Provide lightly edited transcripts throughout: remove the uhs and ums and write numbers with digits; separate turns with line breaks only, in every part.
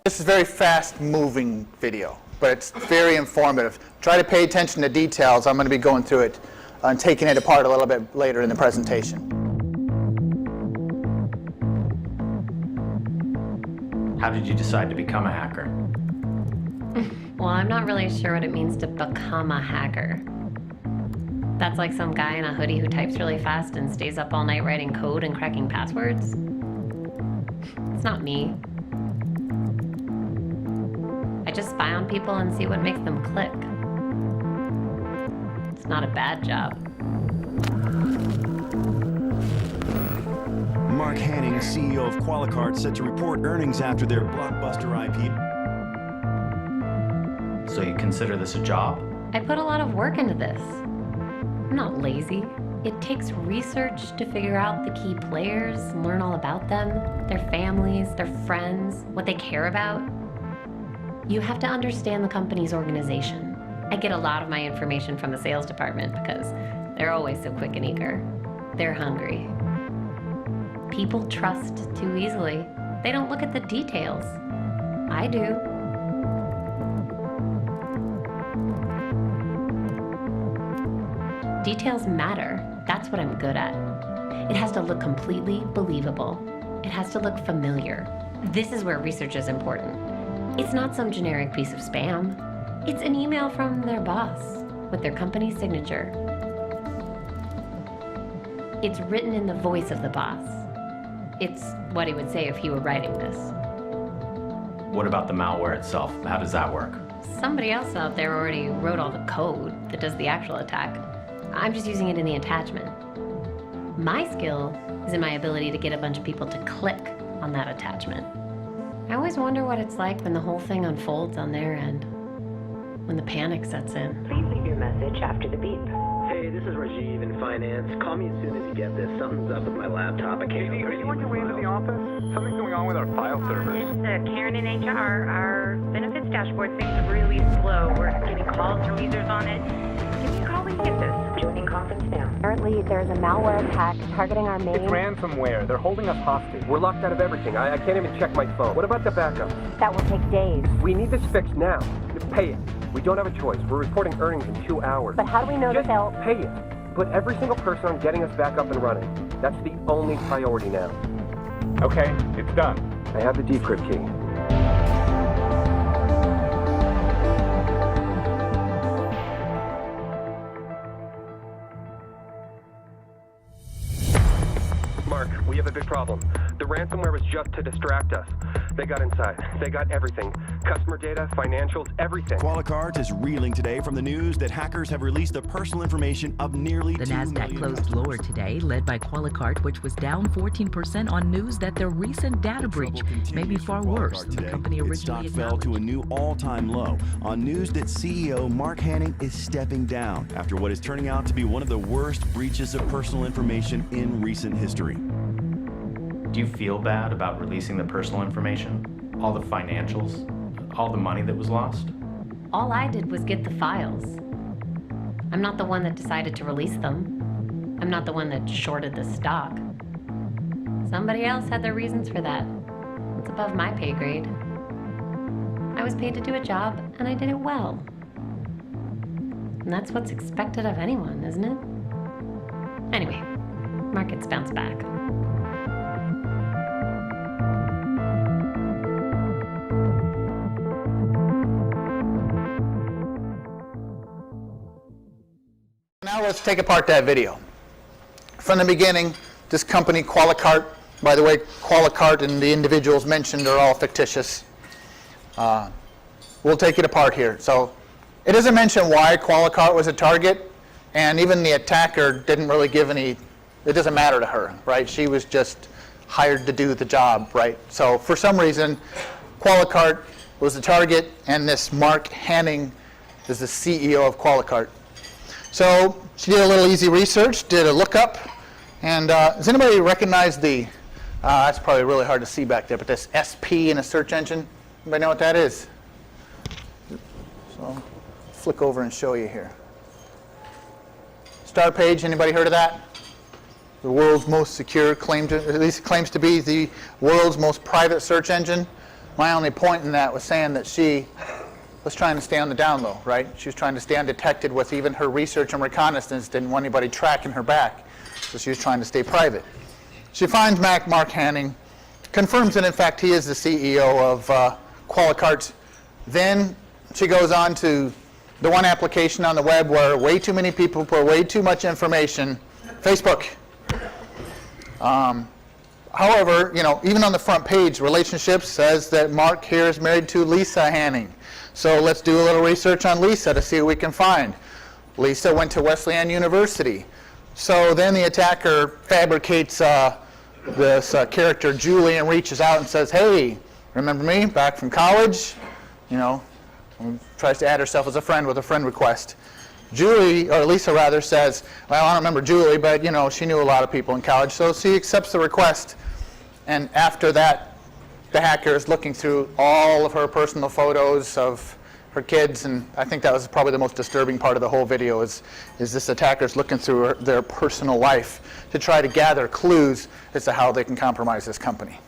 This is a very fast-moving video, but it's very informative. Try to pay attention to details. I'm going to be going through it and taking it apart a little bit later in the presentation.
How did you decide to become a hacker?
Well, I'm not really sure what it means to become a hacker. That's like some guy in a hoodie who types really fast and stays up all night writing code and cracking passwords. It's not me. I just spy on people and see what makes them click. It's not a bad job.
Mark Hanning, CEO of Qualicart, set to report earnings after their blockbuster IPO.
So you consider this a job?
I put a lot of work into this. I'm not lazy. It takes research to figure out the key players, learn all about them, their families, their friends, what they care about. You have to understand the company's organization. I get a lot of my information from the sales department because they're always so quick and eager. They're hungry. People trust too easily. They don't look at the details. I do. Details matter. That's what I'm good at. It has to look completely believable. It has to look familiar. This is where research is important. It's not some generic piece of spam. It's an email from their boss with their company signature. It's written in the voice of the boss. It's what he would say if he were writing this.
What about the malware itself? How does that work?
Somebody else out there already wrote all the code that does the actual attack. I'm just using it in the attachment. My skill is in my ability to get a bunch of people to click on that attachment. I always wonder what it's like when the whole thing unfolds on their end, when the panic sets in.
Please leave your message after the beep.
Hey, this is Rajiv in finance. Call me as soon as you get this. Something's up with my laptop. I can't.
Katie, are you on your way to the office? Something's going on with our file servers.
It's Karen in HR. Our benefits dashboard seems really slow. We're getting calls from users on it. Give me a call when you get this. Joining conference now.
Apparently, there's a malware attack targeting our main...
It's ransomware. They're holding us hostage.
We're locked out of everything. I can't even check my phone. What about the backup?
That will take days.
We need this fixed now. Pay it. We don't have a choice. We're reporting earnings in 2 hours.
But how do we know that they'll...
Pay it. Put every single person on getting us back up and running. That's the only priority now.
Okay, it's done.
I have the decrypt key. Mark, we have a big problem. The ransomware was just to distract us. They got inside. They got everything. Customer data, financials, everything.
Qualicart is reeling today from the news that hackers have released the personal information of nearly
The
2
Nasdaq
million
closed
customers.
lower today, led by Qualicart, which was down 14% on news that the recent data breach may be far worse than the company
Its stock
originally
fell to a
acknowledged.
new all-time low on news that CEO Mark Hanning is stepping down after what is turning out to be one of the worst breaches of personal information in recent history.
Do you feel bad about releasing the personal information? All the financials? All the money that was lost?
All I did was get the files. I'm not the one that decided to release them. I'm not the one that shorted the stock. Somebody else had their reasons for that. It's above my pay grade. I was paid to do a job, and I did it well. And that's what's expected of anyone, isn't it? Anyway, markets bounce back.
Now let's take apart that video. From the beginning, this company, Qualicart, by the way, Qualicart and the individuals mentioned are all fictitious. We'll take it apart here. So it doesn't mention why Qualicart was a target, and even the attacker didn't really give any, it doesn't matter to her, right? She was just hired to do the job, right? So for some reason, Qualicart was the target, and this Mark Hanning is the CEO of Qualicart. So she did a little easy research, did a lookup, and does anybody recognize the, that's probably really hard to see back there, but this SP in a search engine? Anybody know what that is? So flick over and show you here. Star Page, anybody heard of that? The world's most secure, at least claims to be the world's most private search engine. My only point in that was saying that she was trying to stay on the down low, right? She was trying to stay undetected with even her research and reconnaissance, didn't want anybody tracking her back. So she was trying to stay private. She finds Mark Hanning, confirms that in fact he is the CEO of Qualicart. Then she goes on to the one application on the web where way too many people put way too much information, Facebook. However, even on the front page, relationships says that Mark here is married to Lisa Hanning. So let's do a little research on Lisa to see what we can find. Lisa went to Wesleyan University. So then the attacker fabricates this character, Julie, and reaches out and says, hey, remember me back from college? Tries to add herself as a friend with a friend request. Julie, or Lisa rather, says, well, I don't remember Julie, but she knew a lot of people in college, so she accepts the request. And after that, the hacker is looking through all of her personal photos of her kids, and I think that was probably the most disturbing part of the whole video is this attacker's looking through their personal life to try to gather clues as to how they can compromise this company.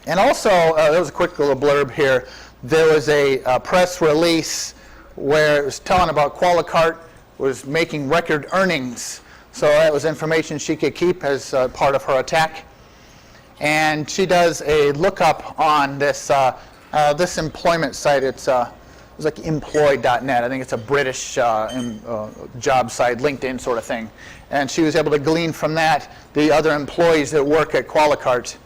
And also, there was a quick little blurb here. There was a press release where it was telling about Qualicart was making record earnings. So that was information she could keep as part of her attack. And she does a lookup on this this employment site. It's like employ.net. I think it's a British job site, LinkedIn sort of thing. And she was able to glean from that the other employees that work at Qualicart.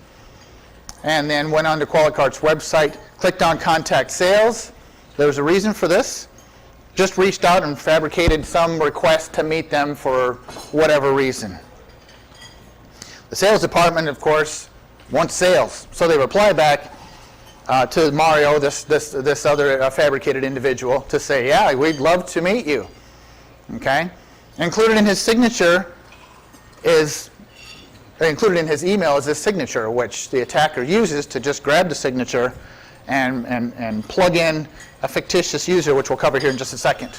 And then went on to Qualicart's website, clicked on contact sales. There was a reason for this. Just reached out and fabricated some request to meet them for whatever reason. The sales department, of course, wants sales. So they reply back to Mario, this other fabricated individual, to say, yeah, we'd love to meet you. Okay? Included in his signature is, included in his email is his signature, which the attacker uses to just grab the signature and plug in a fictitious user, which we'll cover here in just a second,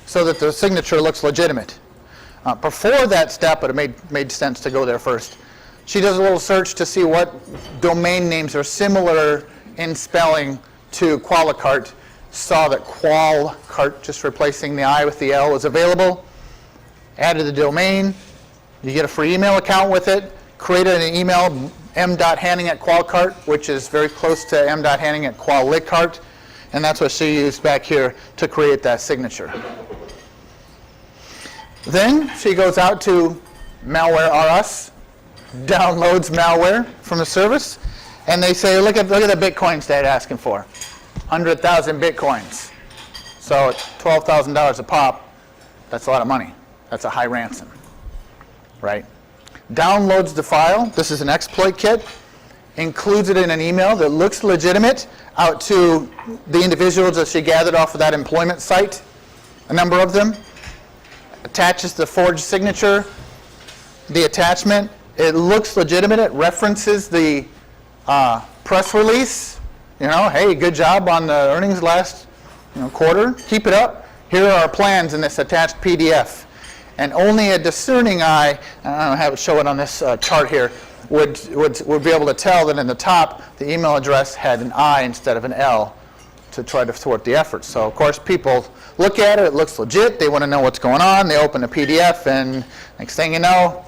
so that the signature looks legitimate. Before that step, but it made sense to go there first, she does a little search to see what domain names are similar in spelling to Qualicart, saw that Qualcart, just replacing the I with the L, was available, added the domain. You get a free email account with it, created an email, m.hanning@Qualcart, which is very close to m.hanning@Qualicart, and that's what she used back here to create that signature. Then she goes out to Malware R Us, downloads malware from the service, and they say, look at the bitcoins they're asking for, 100,000 bitcoins. So it's $12,000 a pop. That's a lot of money. That's a high ransom, right? Downloads the file. This is an exploit kit. Includes it in an email that looks legitimate out to the individuals that she gathered off of that employment site, a number of them. Attaches the forged signature. The attachment, it looks legitimate. It references the press release. Hey, good job on the earnings last quarter. Keep it up. Here are our plans in this attached PDF. And only a discerning eye, I don't have it show it on this chart here, would be able to tell that in the top the email address had an I instead of an L to try to thwart the effort. So of course people look at it, it looks legit, they want to know what's going on, they open the PDF, and next thing you know,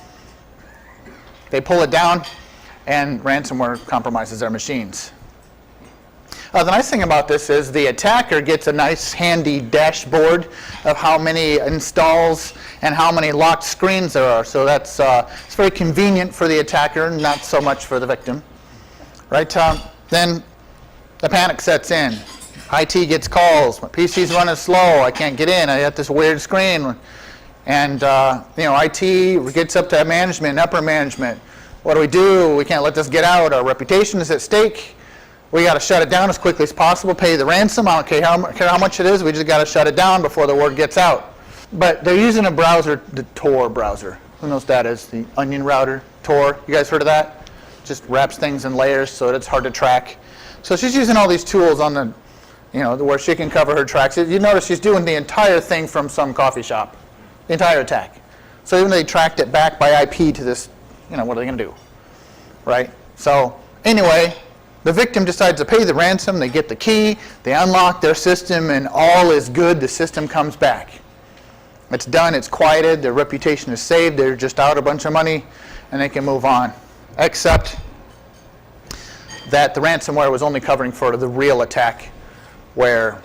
they pull it down and ransomware compromises their machines. The nice thing about this is the attacker gets a nice handy dashboard of how many installs and how many locked screens there are. So that's it's very convenient for the attacker, not so much for the victim. Right? Then the panic sets in. IT gets calls. My PC's running slow. I can't get in. I got this weird screen. And IT gets up to management, upper management. What do? We can't let this get out. Our reputation is at stake. We got to shut it down as quickly as possible, pay the ransom. I don't care how much it is. We just got to shut it down before the word gets out. But they're using a browser, the Tor browser. Who knows what that is? The Onion router, Tor. You guys heard of that? Just wraps things in layers so that it's hard to track. So she's using all these tools on the, where she can cover her tracks. You notice she's doing the entire thing from some coffee shop, the entire attack. So even they tracked it back by IP to this, what are they going to do, right? So Anyway, the victim decides to pay the ransom, they get the key, they unlock their system, and all is good. The system comes back. It's done, it's quieted, their reputation is saved, they're just out a bunch of money, and they can move on. Except that the ransomware was only covering for the real attack, where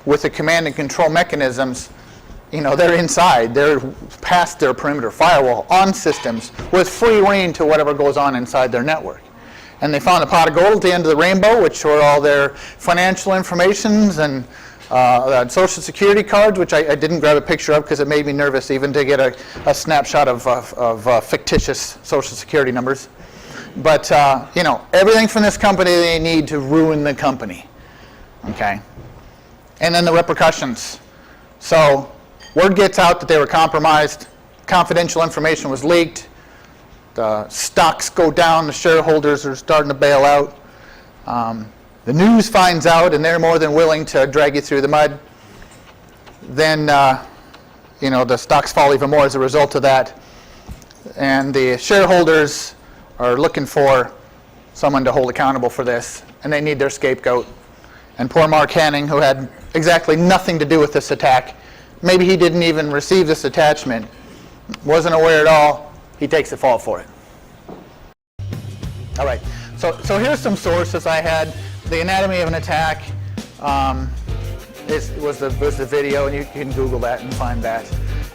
with the command and control mechanisms, they're inside, they're past their perimeter firewall on systems with free reign to whatever goes on inside their network. And they found a pot of gold at the end of the rainbow, which were all their financial informations and social security cards, which I didn't grab a picture of because it made me nervous even to get a snapshot of fictitious social security numbers. But, everything from this company they need to ruin the company. Okay? And then the repercussions. So, word gets out that they were compromised, confidential information was leaked, the stocks go down, the shareholders are starting to bail out. The news finds out, and they're more than willing to drag you through the mud. Then, the stocks fall even more as a result of that. And the shareholders are looking for someone to hold accountable for this, and they need their scapegoat. And poor Mark Hanning, who had exactly nothing to do with this attack, maybe he didn't even receive this attachment, wasn't aware at all, he takes the fall for it. All right, so here's some sources I had. The Anatomy of an Attack was the video, and you can Google that and find that.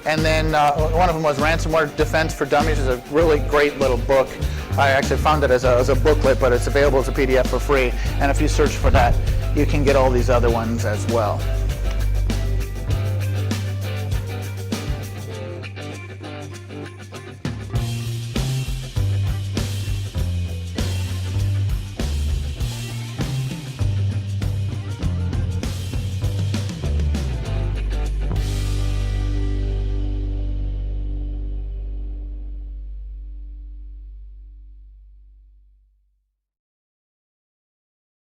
And then one of them was Ransomware Defense for Dummies. It's a really great little book. I actually found it as a booklet, but it's available as a PDF for free. And if you search for that, you can get all these other ones as well.